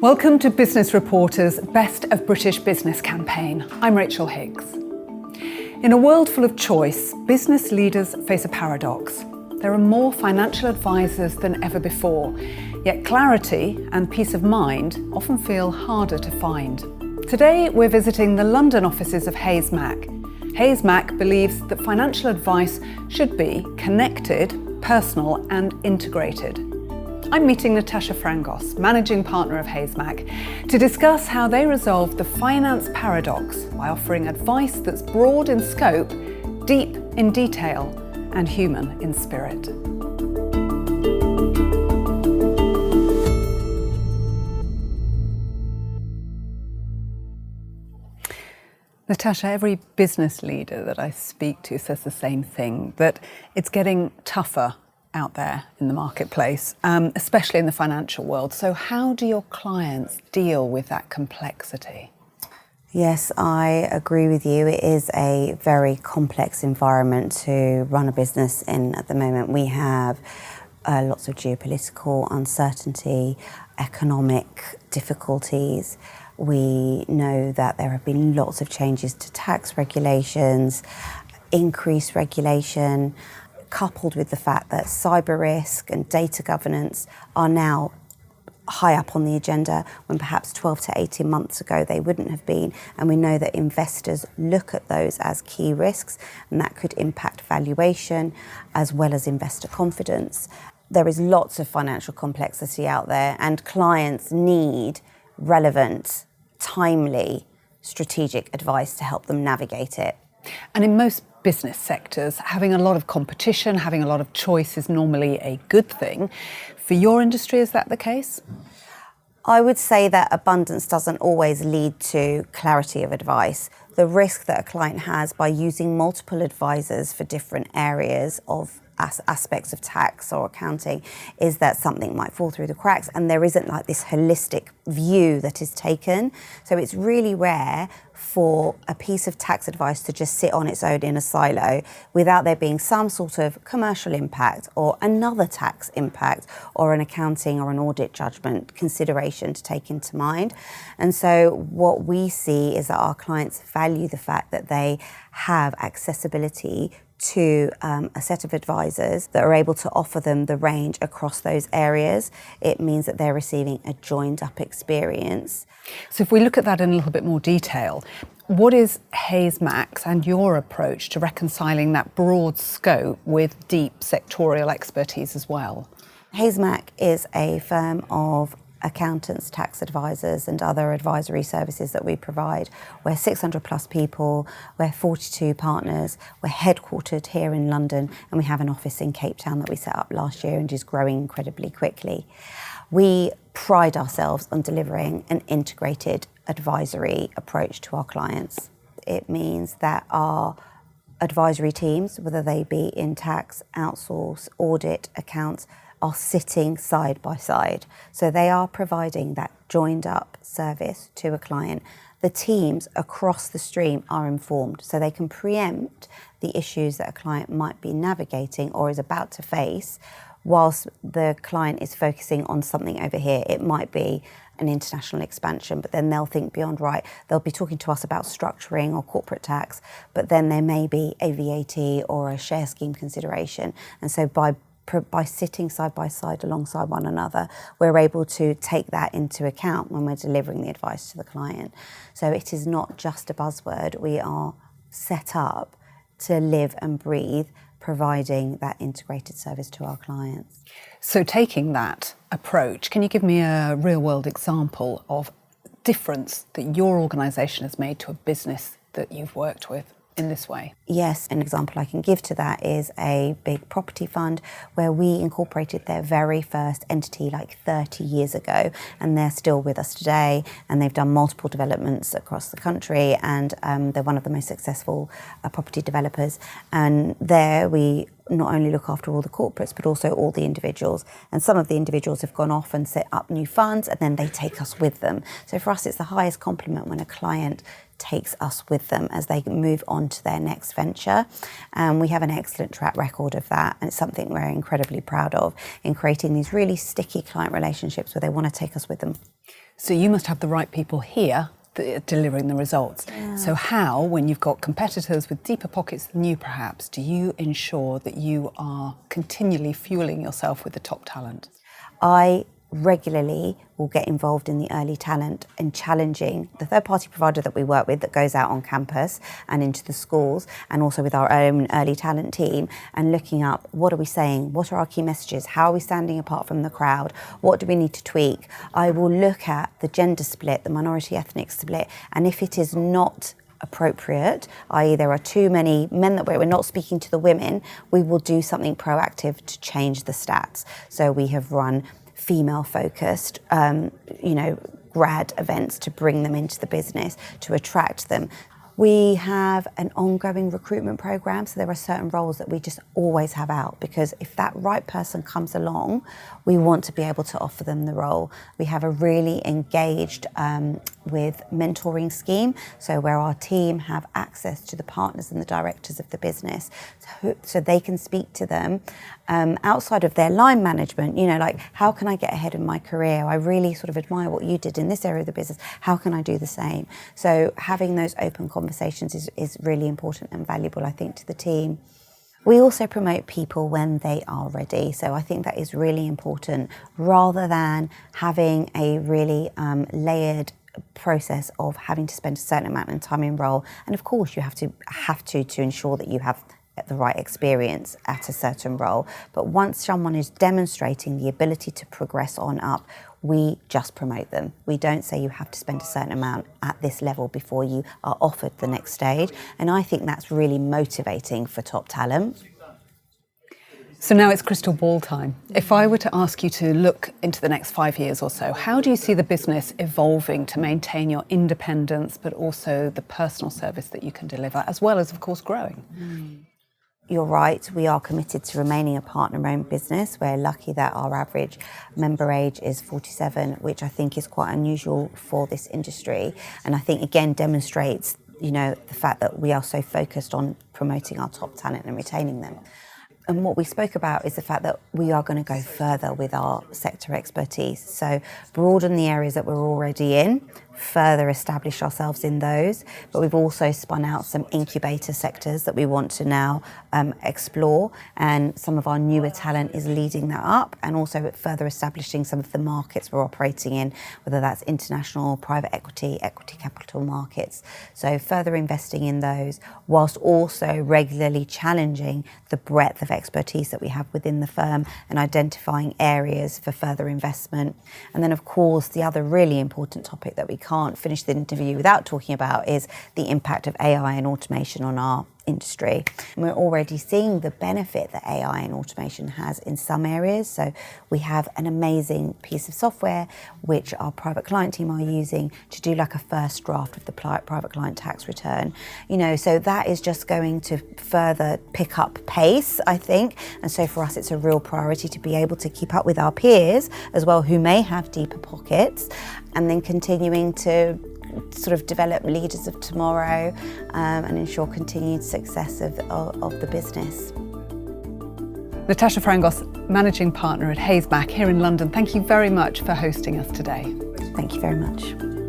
Welcome to Business Reporter's Best of British Business campaign. I'm Rachel Higgs. In a world full of choice, business leaders face a paradox. There are more financial advisors than ever before, yet clarity and peace of mind often feel harder to find. Today, we're visiting the London offices of HaysMac. HaysMac believes that financial advice should be connected, personal and integrated. I'm meeting Natasha Frangos, Managing Partner of HaysMac, to discuss how they resolve the finance paradox by offering advice that's broad in scope, deep in detail, and human in spirit. Natasha, every business leader that I speak to says the same thing, that it's getting tougher out there in the marketplace, especially in the financial world. So how do your clients deal with that complexity? Yes, I agree with you. It is a very complex environment to run a business in at the moment. We have lots of geopolitical uncertainty, economic difficulties. We know that there have been lots of changes to tax regulations, increased regulation, coupled with the fact that cyber risk and data governance are now high up on the agenda when perhaps 12 to 18 months ago they wouldn't have been. And we know that investors look at those as key risks, and that could impact valuation as well as investor confidence. There is lots of financial complexity out there, and clients need relevant, timely, strategic advice to help them navigate it. And in most business sectors, having a lot of competition, having a lot of choice is normally a good thing. For your industry, is that the case? I would say that abundance doesn't always lead to clarity of advice. The risk that a client has by using multiple advisors for different areas of aspects of tax or accounting is that something might fall through the cracks and there isn't like this holistic view that is taken. So it's really rare for a piece of tax advice to just sit on its own in a silo without there being some sort of commercial impact or another tax impact or an accounting or an audit judgment consideration to take into mind. And so what we see is that our clients value the fact that they have accessibility to a set of advisors that are able to offer them the range across those areas. It means that they're receiving a joined up experience. So if we look at that in a little bit more detail, what is HaysMac's and your approach to reconciling that broad scope with deep sectorial expertise as well? HaysMac is a firm of accountants, tax advisors and other advisory services that we provide. We're 600 plus people, we're 42 partners, we're headquartered here in London, and we have an office in Cape Town that we set up last year and is growing incredibly quickly. We pride ourselves on delivering an integrated advisory approach to our clients. It means that our advisory teams, whether they be in tax, outsource, audit, accounts, are sitting side by side. So they are providing that joined up service to a client. The teams across the stream are informed, so they can preempt the issues that a client might be navigating or is about to face whilst the client is focusing on something over here. It might be an international expansion, but then they'll think beyond, right, they'll be talking to us about structuring or corporate tax, but then there may be a VAT or a share scheme consideration. And so by sitting side by side alongside one another, we're able to take that into account when we're delivering the advice to the client. So it is not just a buzzword. We are set up to live and breathe, providing that integrated service to our clients. So taking that approach, can you give me a real-world example of difference that your organisation has made to a business that you've worked with in this way? Yes, an example I can give to that is a big property fund where we incorporated their very first entity like 30 years ago, and they're still with us today, and they've done multiple developments across the country, and they're one of the most successful property developers. And there we not only look after all the corporates but also all the individuals, and some of the individuals have gone off and set up new funds and then they take us with them. So for us it's the highest compliment when a client takes us with them as they move on to their next venture. We have an excellent track record of that, and it's something we're incredibly proud of in creating these really sticky client relationships where they want to take us with them. So you must have the right people here that are delivering the results. Yeah. So how, when you've got competitors with deeper pockets than you perhaps, do you ensure that you are continually fueling yourself with the top talent? I regularly will get involved in the early talent and challenging the third-party provider that we work with that goes out on campus and into the schools, and also with our own early talent team, and looking up what are we saying, what are our key messages, how are we standing apart from the crowd, what do we need to tweak. I will look at the gender split, the minority ethnic split, and if it is not appropriate, i.e. there are too many men that we're not speaking to the women, we will do something proactive to change the stats. So we have run female-focused, grad events to bring them into the business, to attract them. We have an ongoing recruitment program, so there are certain roles that we just always have out, because if that right person comes along, we want to be able to offer them the role. We have a really engaged with mentoring scheme, so where our team have access to the partners and the directors of the business, so they can speak to them outside of their line management, like, how can I get ahead in my career? I really sort of admire what you did in this area of the business. How can I do the same? So having those open conversations is really important and valuable, I think, to the team. We also promote people when they are ready. So I think that is really important, rather than having a really layered process of having to spend a certain amount of time in role. And of course you have to ensure that you have the right experience at a certain role. But once someone is demonstrating the ability to progress on up, we just promote them. We don't say you have to spend a certain amount at this level before you are offered the next stage. And I think that's really motivating for top talent. So now it's crystal ball time. If I were to ask you to look into the next 5 years or so, how do you see the business evolving to maintain your independence, but also the personal service that you can deliver, as well as, of course, growing? You're right, we are committed to remaining a partner-owned business. We're lucky that our average member age is 47, which I think is quite unusual for this industry. And I think, again, demonstrates, the fact that we are so focused on promoting our top talent and retaining them. And what we spoke about is the fact that we are going to go further with our sector expertise. So broaden the areas that we're already in, further establish ourselves in those, but we've also spun out some incubator sectors that we want to now explore, and some of our newer talent is leading that up, and also further establishing some of the markets we're operating in, whether that's international, private equity capital markets. So further investing in those, whilst also regularly challenging the breadth of expertise that we have within the firm and identifying areas for further investment. And then, of course, the other really important topic that we can't finish the interview without talking about is the impact of AI and automation on our industry. And we're already seeing the benefit that AI and automation has in some areas. So we have an amazing piece of software which our private client team are using to do like a first draft of the private client tax return. So that is just going to further pick up pace, I think. And so for us, it's a real priority to be able to keep up with our peers as well, who may have deeper pockets, and then continuing to sort of develop leaders of tomorrow and ensure continued success of the business. Natasha Frangos, Managing Partner at HaysMac here in London, thank you very much for hosting us today. Thank you very much.